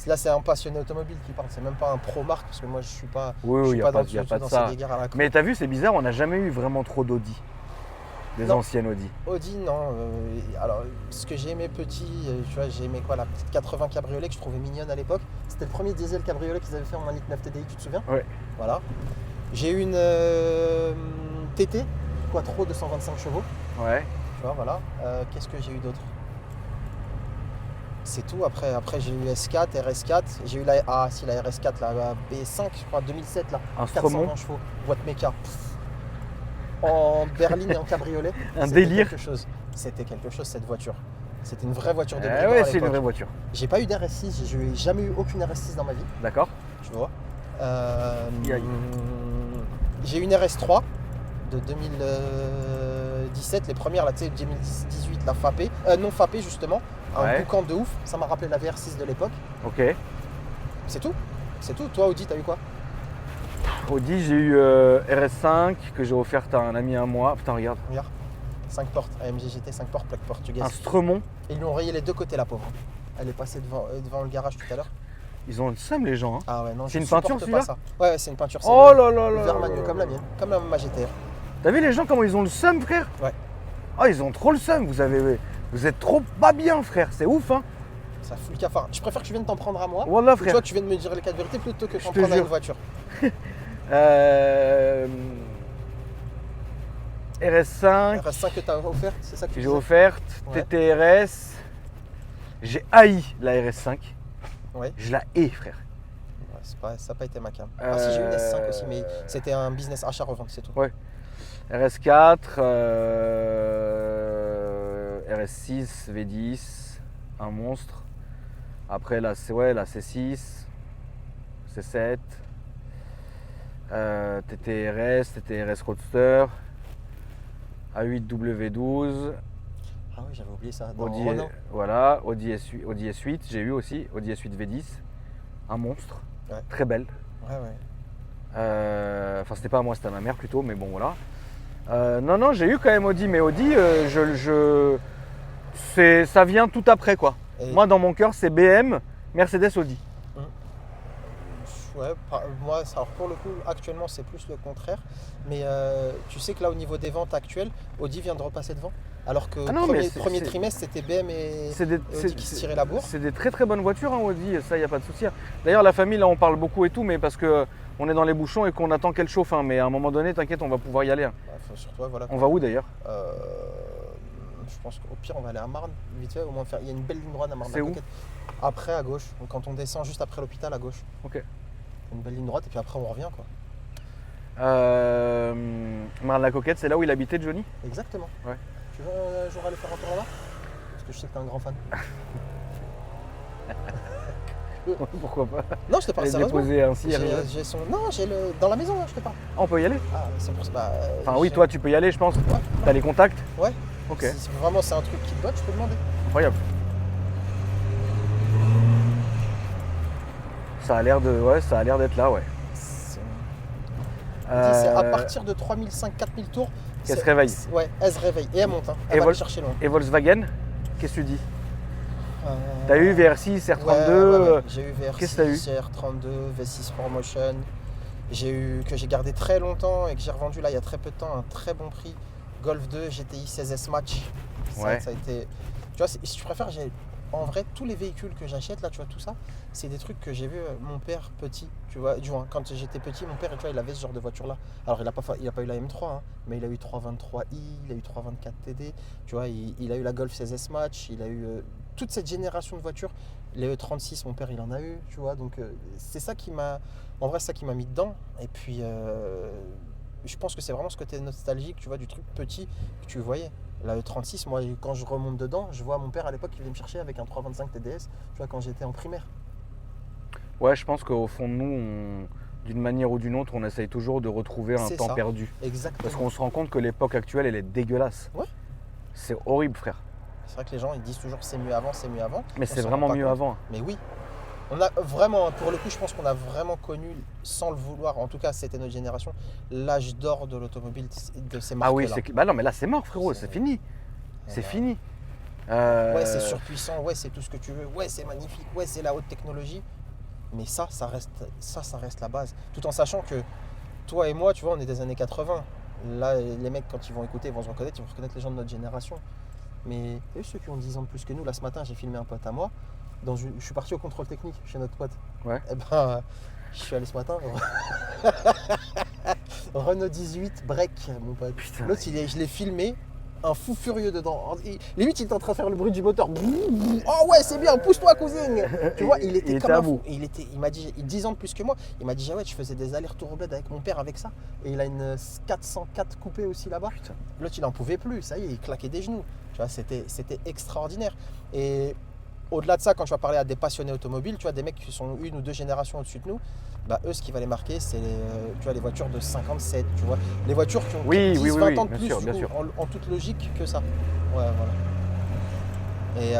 là, c'est un passionné automobile qui parle. C'est même pas un pro marque parce que moi, je suis pas. Oui, je oui, suis y a pas pas dans, y a dans pas de ces ça. guéguerres à la con. Mais t'as vu, c'est bizarre, on n'a jamais eu vraiment trop d'Audi. Des Non. anciennes Audi. Audi, non. Alors, ce que j'ai aimé petit, tu vois, j'ai aimé quoi, la petite 80 cabriolet que je trouvais mignonne à l'époque. C'était le premier diesel cabriolet qu'ils avaient fait en 1.9 TDI, tu te souviens? Ouais. Voilà. J'ai eu une TT, Quattro 225 chevaux. Ouais. Tu vois, voilà. Qu'est-ce que j'ai eu d'autre? C'est tout. Après j'ai eu S4, RS4. J'ai eu la RS4, la B5, je crois, 2007, là. Instrument. 420 chevaux, boîte méca. En berline et en cabriolet. Un C'était délire. quelque chose. C'était quelque chose, cette voiture. C'était une vraie voiture de Eh brigand ouais, à c'est une l'époque. vraie voiture. J'ai pas eu d'RS6, j'ai jamais eu aucune RS6 dans ma vie, D'accord. tu vois. Aïe. J'ai eu une RS3 de 2017, les premières, là, tu sais, 2018, la FAP, non FAP justement, un Ouais. boucan de ouf, ça m'a rappelé la VR6 de l'époque. Ok. C'est tout. C'est tout. Toi, Audi, t'as eu quoi? Audi, j'ai eu RS5 que j'ai offerte à un ami à moi. Putain, regarde. Regarde, 5 portes, AMG GT 5 portes, plaque portugaise. Un Stremont. Et ils lui ont rayé les deux côtés, la pauvre. Elle est passée devant le garage tout à l'heure. Ils ont le seum, les gens. Hein. Ah ouais, non, C'est je une supporte peinture, pas celui-là ça. Ouais, c'est une peinture. c'est Oh le- là là le là vert là manio, là comme la mienne, comme ma GTR. T'as vu les gens comment ils ont le seum, frère? Ouais. Ah, ils ont trop le seum. Vous êtes trop pas bien, frère. C'est ouf, hein. Ça fout le cafard. Je préfère que tu viennes t'en prendre à moi. Wallah, Ou frère. toi, tu viennes me dire les cas de vérité plutôt que Je t'en te prendre à une jure. voiture. RS5. RS5 que t'as offert, c'est ça que tu J'ai disais? offerte. Ouais. TTRS. J'ai haï la RS5. Ouais. Je la hais, frère. Ouais, ça n'a pas été ma cam. Ah si, j'ai eu une S5 aussi, mais c'était un business achat-revente, c'est tout. Ouais. RS4, RS6, V10, un monstre. Après la C6, C7, TTRS, TTRS Roadster, A8 W12, Ah oui, j'avais oublié ça. Dans Audi, Renault. voilà, Audi S8, j'ai eu aussi, Audi S8 V10, un monstre, Ouais. très belle. Ouais, ouais. Enfin, c'était pas à moi, c'était à ma mère plutôt, mais bon, voilà. Non, j'ai eu quand même Audi, mais Audi, ça vient tout après, quoi. Et- Moi, dans mon cœur, c'est BM, Mercedes, Audi. Ouais, moi, alors pour le coup, actuellement, c'est plus le contraire. Mais tu sais que là, au niveau des ventes actuelles, Audi vient de repasser devant. Alors que Ah non, mais premier c'est- trimestre, c'était BM et C'est des, Audi qui se tiraient la bourre. c'est des très très bonnes voitures, hein, Audi, ça, il n'y a pas de souci. D'ailleurs, la famille, là, on parle beaucoup et tout, mais parce qu'on est dans les bouchons et qu'on attend qu'elle chauffe. Hein, mais à un moment donné, t'inquiète, on va pouvoir y aller. Hein. Sur toi, voilà. On va où d'ailleurs? Je pense qu'au pire, on va aller à Marne, vite fait, au moins faire. Il y a une belle ligne droite à Marne. C'est où? Après, à gauche. Donc, quand on descend juste après l'hôpital, à gauche. Ok. Une belle ligne droite, et puis après, on revient, quoi. Marne-la-Coquette, c'est là où il habitait, Johnny? Exactement. Ouais. Tu veux un jour aller faire un tour là-bas? Parce que je sais que t'es un grand fan. Pourquoi pas? Non, je te parle Aller sérieusement. déposer un cire. J'ai son. Non, j'ai le. Dans la maison, là, je te parle. Ah, on peut y aller? Ah, c'est pour ça. Enfin, oui, toi, tu peux y aller, je pense. Ouais. T'as les contacts? Ouais. Ok. Si vraiment c'est un truc qui te botte, je peux demander. Incroyable. Ça a l'air d'être là, ouais. C'est c'est à Euh, partir de 3500-4000 tours. Qu'elle c'est- se réveille. Ouais, elle se réveille et elle monte. Hein. Elle Et va vol- aller chercher loin. Et Volkswagen, qu'est-ce que tu dis? Euh, T'as eu VR6, R32, ouais. J'ai eu VR6, qu'est-ce que t'as eu CR32, V6 Promotion. Que j'ai gardé très longtemps et que j'ai revendu là il y a très peu de temps à un très bon prix. Golf 2 GTI 16S Match. Ouais. Ça a été. Tu vois, si tu préfères, en vrai tous les véhicules que j'achète là, tu vois tout ça, c'est des trucs que j'ai vu mon père petit. Tu vois, du moins, quand j'étais petit, mon père, tu vois, il avait ce genre de voiture là. Alors il a pas eu la M3, hein, mais il a eu 323i, il a eu 324 TD. Tu vois, il a eu la Golf 16S Match, il a eu toute cette génération de voitures. Les E36, mon père, il en a eu, tu vois. Donc, c'est ça qui m'a. En vrai, c'est ça qui m'a mis dedans. Et puis, je pense que c'est vraiment ce côté nostalgique, tu vois, du truc petit que tu voyais. La E36, moi, quand je remonte dedans, je vois mon père à l'époque qui venait me chercher avec un 325 TDS, tu vois, quand j'étais en primaire. Ouais, je pense qu'au fond de nous, d'une manière ou d'une autre, on essaye toujours de retrouver un C'est temps ça. perdu. Exactement. Parce qu'on se rend compte que l'époque actuelle, elle est dégueulasse. Ouais. C'est horrible, frère. C'est vrai que les gens, ils disent toujours c'est mieux avant, c'est mieux avant. Mais On c'est s'en vraiment rend pas mieux compte. avant. Mais oui. On a vraiment, pour le coup, je pense qu'on a vraiment connu, sans le vouloir, en tout cas, c'était notre génération, l'âge d'or de l'automobile, de ces marques-là. Ah oui, bah non, mais là, c'est mort, frérot, C'est- c'est fini. C'est bah, fini. Ouais, c'est surpuissant, ouais, c'est tout ce que tu veux, ouais, c'est magnifique, ouais, c'est la haute technologie. Mais ça reste la base. Tout en sachant que toi et moi, tu vois, on est des années 80. Là, les mecs, quand ils vont écouter, ils vont se reconnaître, ils vont reconnaître les gens de notre génération. Mais et ceux qui ont 10 ans de plus que nous, là, ce matin, j'ai filmé un pote à moi. Je suis parti au contrôle technique chez notre pote. Ouais. Et ben, je suis allé ce matin. Renault 18 break, mon pote. Putain. L'autre, je l'ai filmé. Un fou furieux dedans. Limite, il était en train de faire le bruit du moteur. Oh ouais, c'est bien, pousse-toi, cousin. Tu vois, il était comme à un bout. fou. Et il m'a dit, 10 ans de plus que moi, il m'a dit, ah ouais, je faisais des allers-retours au bled avec mon père avec ça. Et il a une 404 coupée aussi là-bas. Putain. L'autre, il en pouvait plus. Ça y est, il claquait des genoux. Tu vois, c'était extraordinaire. Et au-delà de ça, quand tu vas parler à des passionnés automobiles, tu vois, des mecs qui sont une ou deux générations au-dessus de nous, bah, eux, ce qui va les marquer, c'est les voitures de 57, tu vois. Les voitures qui ont Oui, 10, oui, oui, 20 oui, ans de bien plus, sûr, du bien coup, sûr. en toute logique que ça. Ouais, voilà. Et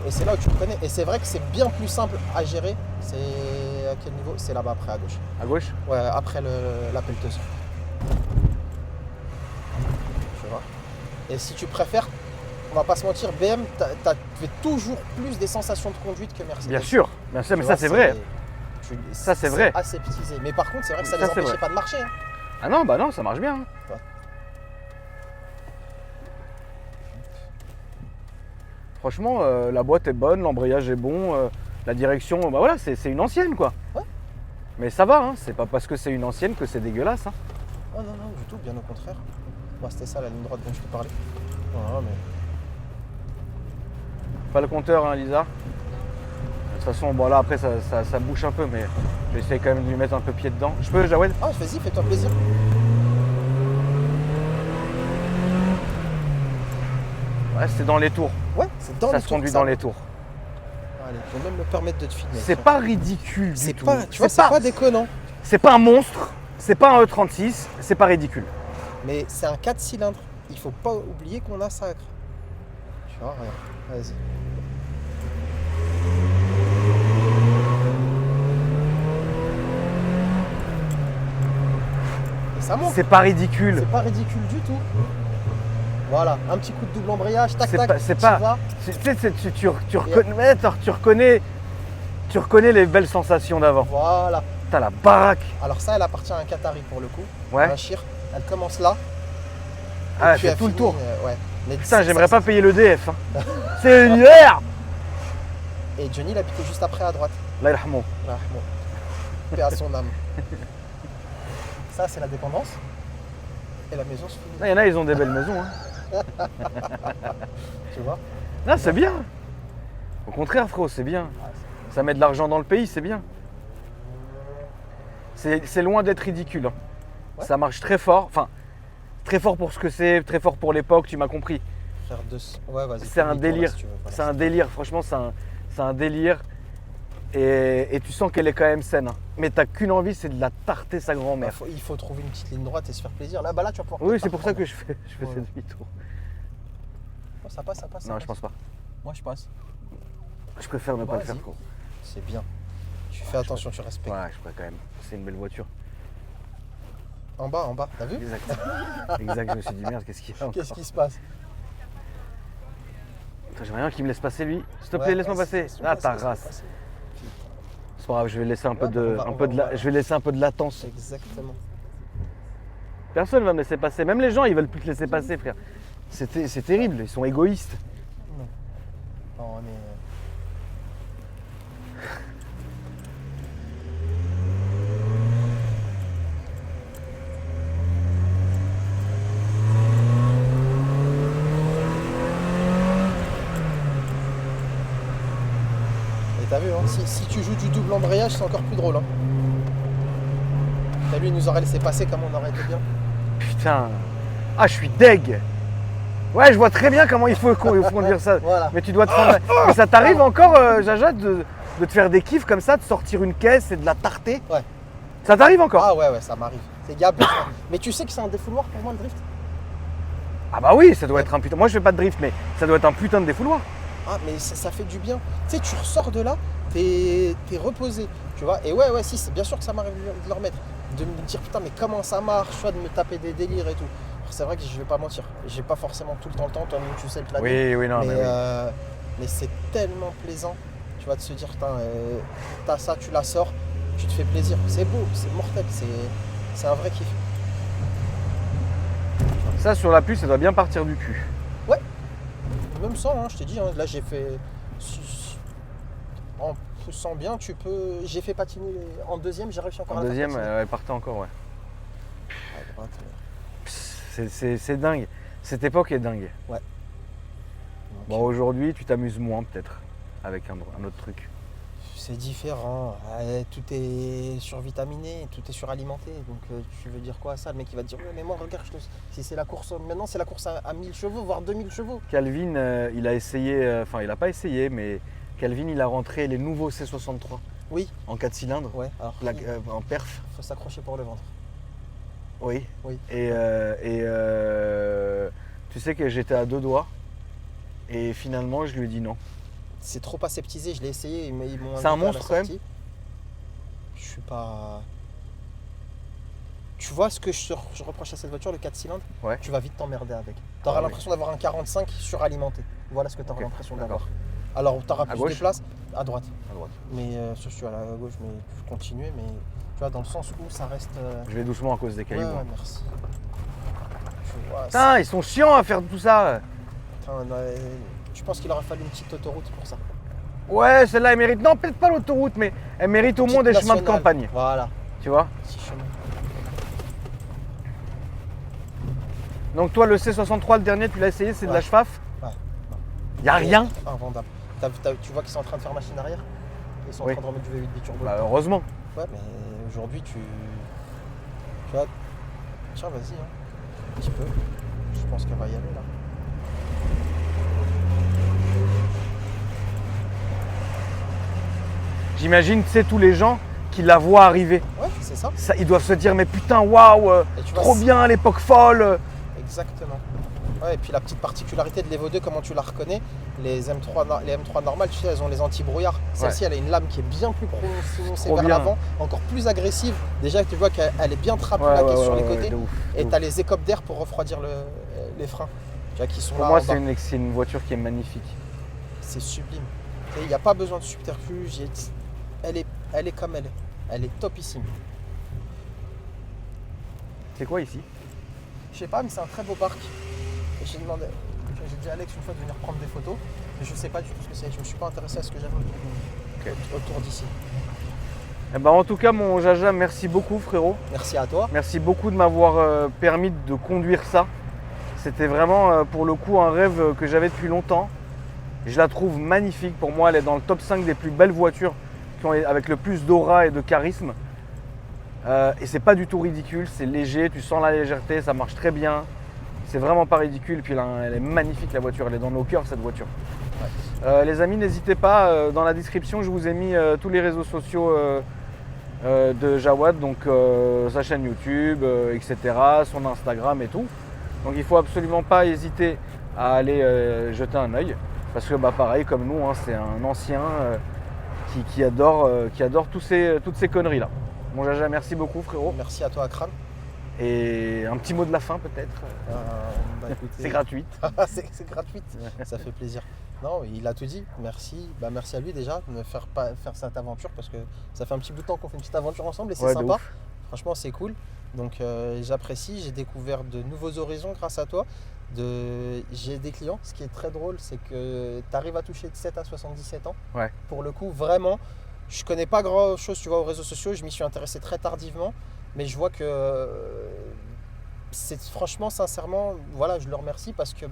c'est là où tu reconnais. Et c'est vrai que c'est bien plus simple à gérer. C'est à quel niveau? C'est là-bas, après, à gauche. À gauche? Ouais, après la pelleteuse. Tu vois. Et si tu préfères, on va pas se mentir, BM, tu fais toujours plus des sensations de conduite que Mercedes. Bien sûr, mais Tu ça vois, c'est vrai. Ça, c'est vrai. aseptisé. Mais par contre, c'est vrai que ça Ça, les c'est empêchait vrai. pas de marcher. Hein. Ah non, bah non, ça marche bien. Hein. Ouais. Franchement, la boîte est bonne, l'embrayage est bon, la direction, bah voilà, c'est une ancienne quoi. Ouais. Mais ça va, hein, c'est pas parce que c'est une ancienne que c'est dégueulasse. Hein. Oh non, non, du tout, bien au contraire. Moi, c'était ça la ligne droite dont je te parlais. Voilà, mais... Pas le compteur, hein, Lisa. De toute façon, bon là après ça bouche un peu, mais je vais essayer quand même de lui mettre un peu pied dedans. Je peux, Jawed? Ah, vas-y, fais-toi plaisir. Ouais, c'est dans les tours. Ouais, c'est dans Ça les se tours conduit que ça dans va. les tours. Allez, je vais même me permettre de te filmer. C'est tiens. pas ridicule du C'est tout. pas, tu vois, c'est pas déconnant. C'est pas un monstre, c'est pas un E36, c'est pas ridicule. Mais c'est un 4 cylindres. Il faut pas oublier qu'on a ça. Tu vois, regarde. Vas-y. Et ça monte. C'est pas ridicule. C'est pas ridicule du tout. Voilà, un petit coup de double embrayage, tac C'est tac. pas- c'est tu pas- vas. Tu sais, tu reconnais les belles sensations d'avant. Voilà. T'as la baraque. Alors ça, elle appartient à un Qatari pour le coup. Ouais. Un Shir. Elle commence là. Ah, et elle puis fait tout le finit, tour. ouais. Mais Putain, ça- j'aimerais ça- pas payer le DF. Hein. C'est une merde. Et Johnny, il habitait juste après à droite. Là, yarhamou. Là, bon. Paix à son âme. Ça, c'est la dépendance. Et la maison se finit. Il y en a, ils ont des belles maisons. Hein. Tu vois. Là, c'est bien. Au contraire, frérot, c'est bien. Ça met de l'argent dans le pays, c'est bien. C'est loin d'être ridicule. Hein. Ouais. Ça marche très fort. Enfin, très fort pour ce que c'est, très fort pour l'époque, tu m'as compris. Faire deux. Ouais, vas-y. C'est un demi-tour, là, délire. si tu veux. Voilà. C'est un délire, franchement, c'est un délire. Et tu sens qu'elle est quand même saine. Hein. Mais t'as qu'une envie, c'est de la tarter sa grand-mère. Il faut trouver une petite ligne droite et se faire plaisir. Là, bah là, tu vas pouvoir. Oui, peut-être c'est pas pour ça que reprendre. je fais Ouais. ce demi-tour. ça passe, ça passe. Non, je pense pas. Moi, je passe. Je préfère ne pas le Vas-y. faire. Quoi. C'est bien. Tu fais attention, tu respectes. Ouais, je pourrais quand même. C'est une belle voiture. En bas, t'as vu? Exact. Exact, je me suis dit merde, qu'est-ce qu'il y a encore. Qu'est-ce qui se passe? Putain, j'aimerais bien qu'il me laisse passer lui. S'il te plaît, Ouais, laisse-moi passer. laisse-moi Ah, passer, ta laisse-moi race. passer. C'est pas grave, je vais laisser un peu Ouais, de, on va- je vais laisser un peu de latence. Exactement. Personne va me laisser passer. Même les gens, ils veulent plus te laisser passer, frère. C'est terrible, ils sont égoïstes. Non. Non, on est. Et t'as vu, hein, si tu joues du double embrayage, c'est encore plus drôle. Hein. T'as vu, il nous aurait laissé passer comme on aurait été bien. Putain. Ah, je suis deg. Ouais, je vois très bien comment il faut conduire ça. Voilà. Mais tu dois te prendre. Mais ça t'arrive encore, Jaja, de te faire des kiffs comme ça, de sortir une caisse et de la tarter? Ouais. Ça t'arrive encore? Ah ouais, ça m'arrive. C'est gable. Mais tu sais que c'est un défouloir pour moi le drift? Ah bah oui, ça doit être un putain. Moi, je fais pas de drift, mais ça doit être un putain de défouloir. Ah, mais ça fait du bien. Tu sais, tu ressors de là, t'es reposé, tu vois. Et ouais, si, c'est bien sûr que ça m'arrive de le remettre. De me dire, putain, mais comment ça marche, soit de me taper des délires et tout. Alors, c'est vrai que je vais pas mentir. J'ai pas forcément tout le temps, toi-même, tu sais le planning. Oui, non, mais mais oui. mais c'est tellement plaisant, tu vois, de se dire, putain, t'as ça, tu la sors, tu te fais plaisir. C'est beau, c'est mortel, c'est un vrai kiff. Ça, sur la puce, ça doit bien partir du cul. Même sans, hein, je t'ai dit, hein, là j'ai fait. En poussant bien, tu peux. J'ai fait patiner en deuxième, j'ai réussi encore En à faire deuxième, patiner. elle partait encore, ouais. À droite, C'est dingue. Cette époque est dingue. Ouais. Bon, Donc, aujourd'hui, tu t'amuses moins, peut-être, avec un autre truc. c'est différent. Ouais, tout est survitaminé, tout est suralimenté. Donc tu veux dire quoi à ça? Le mec il va te dire ouais, mais moi regarde, si c'est la course. Maintenant c'est la course à 1000 chevaux, voire 2000 chevaux. Calvin, il a essayé, enfin, il n'a pas essayé, mais Calvin, il a rentré les nouveaux C63 Oui, en 4 cylindres, ouais, alors en perf. faut s'accrocher pour le ventre. Oui. Oui. Et tu sais que j'étais à 2 doigts. Et finalement, je lui ai dit non. C'est trop aseptisé, je l'ai essayé, ils m'ont C'est un invité à la monstre, quand même. sortie. Je suis pas. Tu vois ce que je reproche à cette voiture, le 4 cylindres? Ouais. Tu vas vite t'emmerder avec. Tu auras Ah, l'impression d'avoir un 45 suralimenté. Voilà ce que tu auras Ok, l'impression d'accord. d'avoir. Alors tu auras À plus gauche de place à droite. À droite. Mais je suis à la gauche, mais je continue, mais tu vois, dans le sens où ça reste. Je vais doucement à cause des Ouais, cailloux. ouais, merci. Tu vois, Putain, ils sont chiants à faire tout ça. je pense qu'il aurait fallu une petite autoroute pour ça. Ouais, celle-là, elle mérite. Non, peut-être pas l'autoroute, mais elle mérite au moins des Petite chemins de nationale. campagne. Voilà, Tu vois? 6 chemins. Donc, toi, le C63, le dernier, tu l'as essayé, c'est de la Ouais. Schwaf? Ouais. Y a rien? Invendable. Tu vois qu'ils sont en train de faire machine arrière? Ils sont Oui. en train de remettre du V8 biturbo. Bah, heureusement. Ouais, mais aujourd'hui, tu vois. Tiens, vas-y, hein. Un petit peu. Je pense qu'elle va y aller là. J'imagine, tu sais, tous les gens qui la voient arriver. Ouais, c'est ça. Ça, ils doivent se dire, mais putain, waouh, Et tu vois, trop bien, l'époque folle. Exactement. Ouais, et puis la petite particularité de l'Evo 2, comment tu la reconnais, les M3 normales, tu sais, elles ont les anti-brouillard. Celle-ci, elle a une lame qui est bien plus prononcée Trop vers bien. l'avant, encore plus agressive. Déjà, tu vois qu'elle est bien trapue Ouais, là, ouais, qui est sur ouais, les ouais, côtés. de ouf, de Et ouf. tu as les écopes d'air pour refroidir les freins. Tu vois, qui sont Pour là moi, en bas. c'est une voiture qui est magnifique. C'est sublime. Il n'y a pas besoin de subterfuge. Elle est comme elle est. Elle est topissime. C'est quoi ici? Je sais pas, mais c'est un très beau parc. Et j'ai dit à Alex une fois de venir prendre des photos, mais je sais pas du tout ce que c'est. Je me suis pas intéressé à ce que j'avais autour d'ici. Eh ben, en tout cas, mon Jaja, merci beaucoup, frérot. Merci à toi. Merci beaucoup de m'avoir permis de conduire ça. C'était vraiment, pour le coup, un rêve que j'avais depuis longtemps. Je la trouve magnifique. Pour moi, elle est dans le top 5 des plus belles voitures avec le plus d'aura et de charisme. Et c'est pas du tout ridicule, c'est léger, tu sens la légèreté, ça marche très bien. C'est vraiment pas ridicule. Puis là, elle est magnifique, la voiture, elle est dans nos cœurs, cette voiture. Les amis, n'hésitez pas, dans la description, je vous ai mis tous les réseaux sociaux de Jawad, donc sa chaîne YouTube, etc., son Instagram et tout. Donc il faut absolument pas hésiter à aller jeter un œil. Parce que pareil, comme nous, hein, c'est un ancien qui adore toutes ces conneries-là. Bon Jaja, merci beaucoup frérot. Merci à toi Akram. Et un petit mot de la fin peut-être. Écoutez, C'est gratuit. c'est gratuit, ça fait plaisir. Non, il a tout dit. Merci. Merci à lui déjà de me faire cette aventure parce que ça fait un petit bout de temps qu'on fait une petite aventure ensemble et c'est sympa. Franchement, c'est cool. Donc j'apprécie. J'ai découvert de nouveaux horizons grâce à toi. J'ai des clients. Ce qui est très drôle, c'est que tu arrives à toucher de 7 à 77 ans. Ouais. Pour le coup, vraiment, je connais pas grand chose, tu vois, aux réseaux sociaux. Je m'y suis intéressé très tardivement, mais je vois que c'est franchement, sincèrement, voilà, je le remercie parce que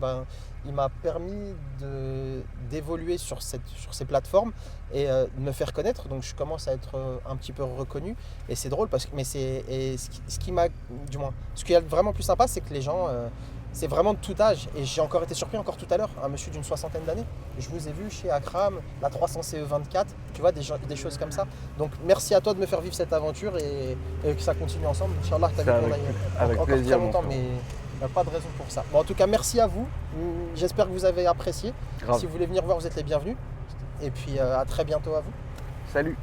il m'a permis d'évoluer sur ces plateformes et de me faire connaître. Donc je commence à être un petit peu reconnu et c'est drôle parce que ce qui est vraiment plus sympa, c'est que les gens c'est vraiment de tout âge et j'ai encore été surpris encore tout à l'heure, un monsieur d'une 60aine d'années. Je vous ai vu chez Akram, la 300 CE24, tu vois, des choses comme ça. Donc merci à toi de me faire vivre cette aventure et que ça continue ensemble. Inch'Allah, tu as vu qu'on aille encore plaisir, très longtemps, mais il n'y a pas de raison pour ça. Bon, en tout cas, merci à vous. J'espère que vous avez apprécié. Grave. Si vous voulez venir voir, vous êtes les bienvenus. Et puis à très bientôt à vous. Salut.